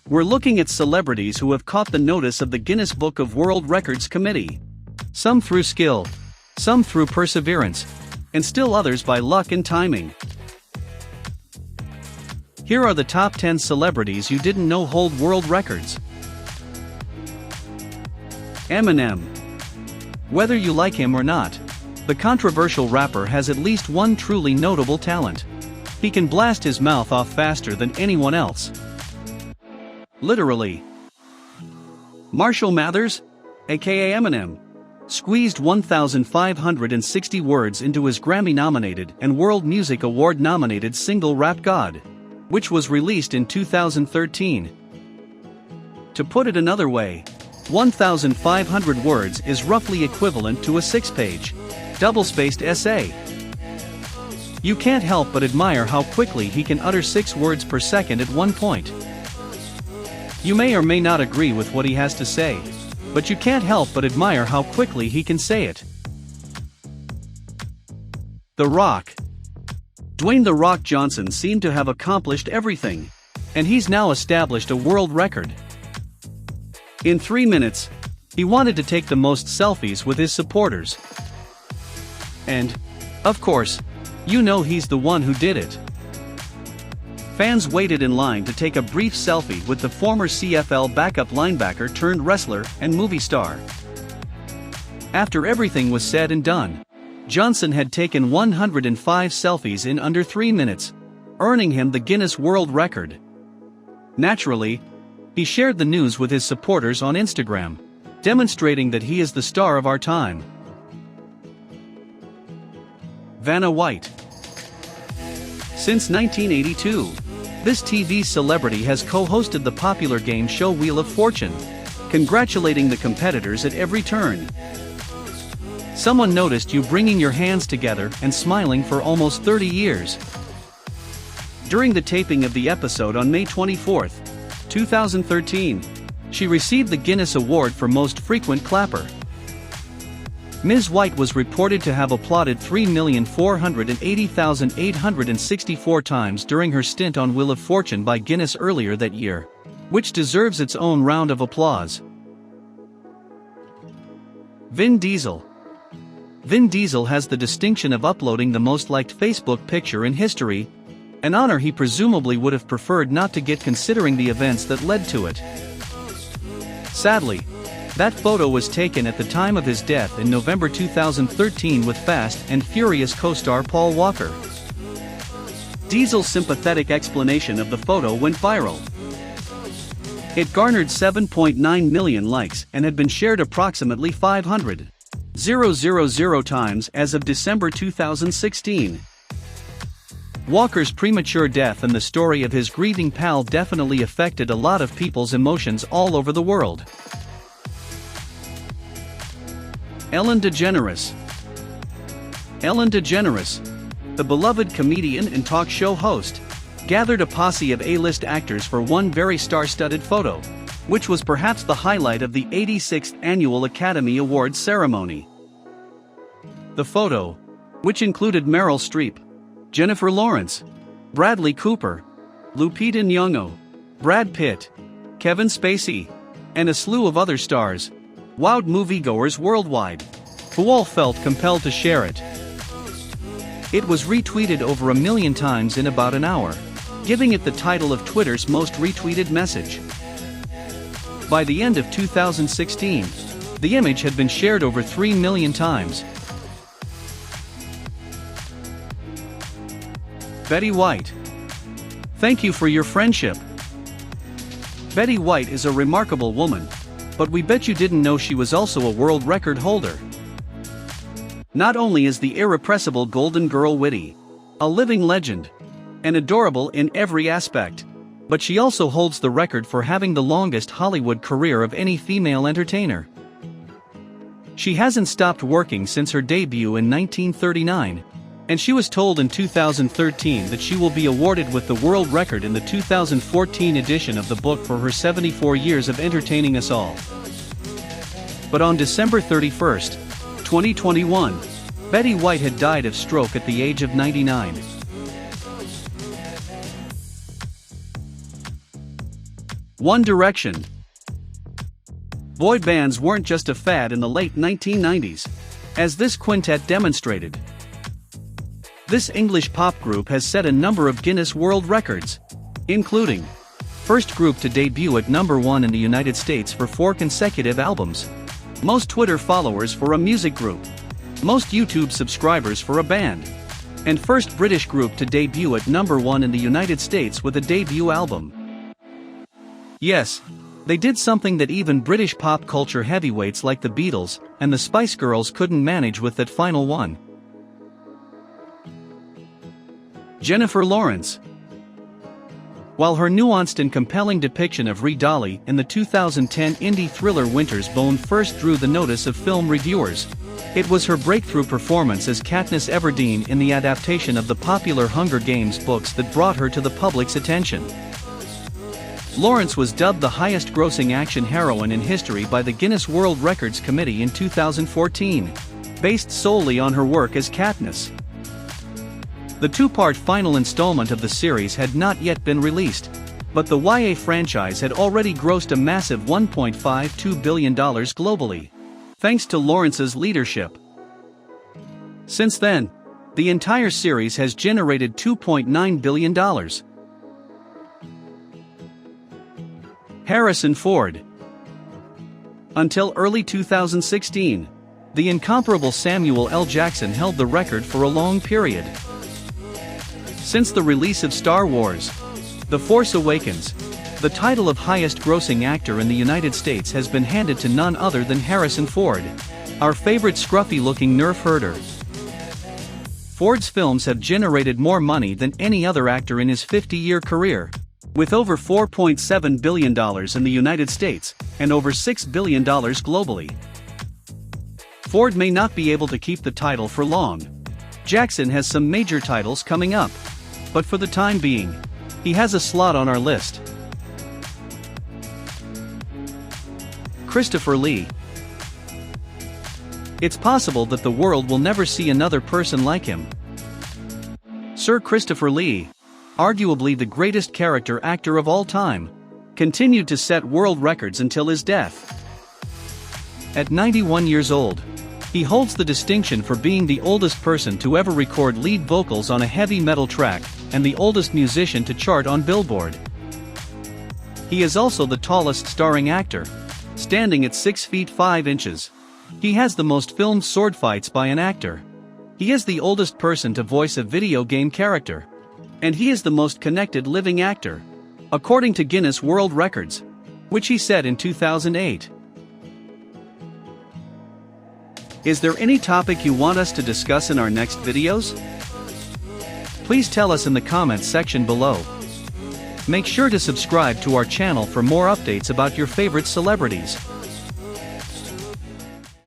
We're looking at celebrities who have caught the notice of the Guinness Book of World Records Committee. Some through skill, some through perseverance, and still others by luck and timing. Here are the top 10 celebrities you didn't know hold world records. Eminem. Whether you like him or not, the controversial rapper has at least one truly notable talent. He can blast his mouth off faster than anyone else. Literally. Marshall Mathers, aka Eminem, squeezed 1,560 words into his Grammy-nominated and World Music Award-nominated single Rap God, which was released in 2013. To put it another way, 1,500 words is roughly equivalent to a 6-page, double-spaced essay. You can't help but admire how quickly he can utter 6 words per second at one point. You may or may not agree with what he has to say, but you can't help but admire how quickly he can say it. The Rock. Dwayne "The Rock" Johnson seemed to have accomplished everything, and he's now established a world record. In 3 minutes, he wanted to take the most selfies with his supporters. And, of course, you know he's the one who did it. Fans waited in line to take a brief selfie with the former CFL backup linebacker turned wrestler and movie star. After everything was said and done, Johnson had taken 105 selfies in under 3 minutes, earning him the Guinness World Record. Naturally, he shared the news with his supporters on Instagram, demonstrating that he is the star of our time. Vanna White. Since 1982, this TV celebrity has co-hosted the popular game show Wheel of Fortune, congratulating the competitors at every turn. Someone noticed you bringing your hands together and smiling for almost 30 years. During the taping of the episode on May 24, 2013, she received the Guinness Award for Most Frequent Clapper. Ms. White was reported to have applauded 3,480,864 times during her stint on Wheel of Fortune by Guinness earlier that year, which deserves its own round of applause. Vin Diesel. Vin Diesel has the distinction of uploading the most liked Facebook picture in history, an honor he presumably would have preferred not to get considering the events that led to it. Sadly, that photo was taken at the time of his death in November 2013 with Fast and Furious co-star Paul Walker. Diesel's sympathetic explanation of the photo went viral. It garnered 7.9 million likes and had been shared approximately 500,000 times as of December 2016. Walker's premature death and the story of his grieving pal definitely affected a lot of people's emotions all over the world. Ellen DeGeneres. Ellen DeGeneres, the beloved comedian and talk show host, gathered a posse of A-list actors for one very star-studded photo, which was perhaps the highlight of the 86th Annual Academy Awards ceremony. The photo, which included Meryl Streep, Jennifer Lawrence, Bradley Cooper, Lupita Nyong'o, Brad Pitt, Kevin Spacey, and a slew of other stars, wowed moviegoers worldwide, who all felt compelled to share it. It was retweeted over 1 million times in about an hour, giving it the title of Twitter's most retweeted message. By the end of 2016, the image had been shared over 3 million times. Betty White. Thank you for your friendship. Betty White is a remarkable woman, but we bet you didn't know she was also a world record holder. Not only is the irrepressible Golden Girl witty, a living legend, and adorable in every aspect, but she also holds the record for having the longest Hollywood career of any female entertainer. She hasn't stopped working since her debut in 1939, and she was told in 2013 that she will be awarded with the world record in the 2014 edition of the book for her 74 years of entertaining us all. But on December 31, 2021, Betty White had died of stroke at the age of 99. One Direction. Boy bands weren't just a fad in the late 1990s, as this quintet demonstrated. This English pop group has set a number of Guinness World Records, including first group to debut at #1 in the United States for 4 consecutive albums, most Twitter followers for a music group, most YouTube subscribers for a band, and first British group to debut at #1 in the United States with a debut album. Yes, they did something that even British pop culture heavyweights like the Beatles and the Spice Girls couldn't manage with that final one. Jennifer Lawrence. While her nuanced and compelling depiction of Ree Dolly in the 2010 indie thriller Winter's Bone first drew the notice of film reviewers, it was her breakthrough performance as Katniss Everdeen in the adaptation of the popular Hunger Games books that brought her to the public's attention. Lawrence was dubbed the highest-grossing action heroine in history by the Guinness World Records Committee in 2014, based solely on her work as Katniss. The two-part final installment of the series had not yet been released, but the YA franchise had already grossed a massive $1.52 billion globally, thanks to Lawrence's leadership. Since then, the entire series has generated $2.9 billion. Harrison Ford. Until early 2016, the incomparable Samuel L. Jackson held the record for a long period. Since the release of Star Wars: The Force Awakens, the title of highest-grossing actor in the United States has been handed to none other than Harrison Ford, our favorite scruffy-looking nerf herder. Ford's films have generated more money than any other actor in his 50-year career, with over $4.7 billion in the United States and over $6 billion globally. Ford may not be able to keep the title for long. Jackson has some major titles coming up, but for the time being, he has a slot on our list. Christopher Lee. It's possible that the world will never see another person like him. Sir Christopher Lee, arguably the greatest character actor of all time, continued to set world records until his death. At 91 years old, he holds the distinction for being the oldest person to ever record lead vocals on a heavy metal track and the oldest musician to chart on Billboard. He is also the tallest starring actor, standing at 6 feet 5 inches. He has the most filmed sword fights by an actor. He is the oldest person to voice a video game character. And he is the most connected living actor, according to Guinness World Records, which he set in 2008. Is there any topic you want us to discuss in our next videos? Please tell us in the comments section below. Make sure to subscribe to our channel for more updates about your favorite celebrities.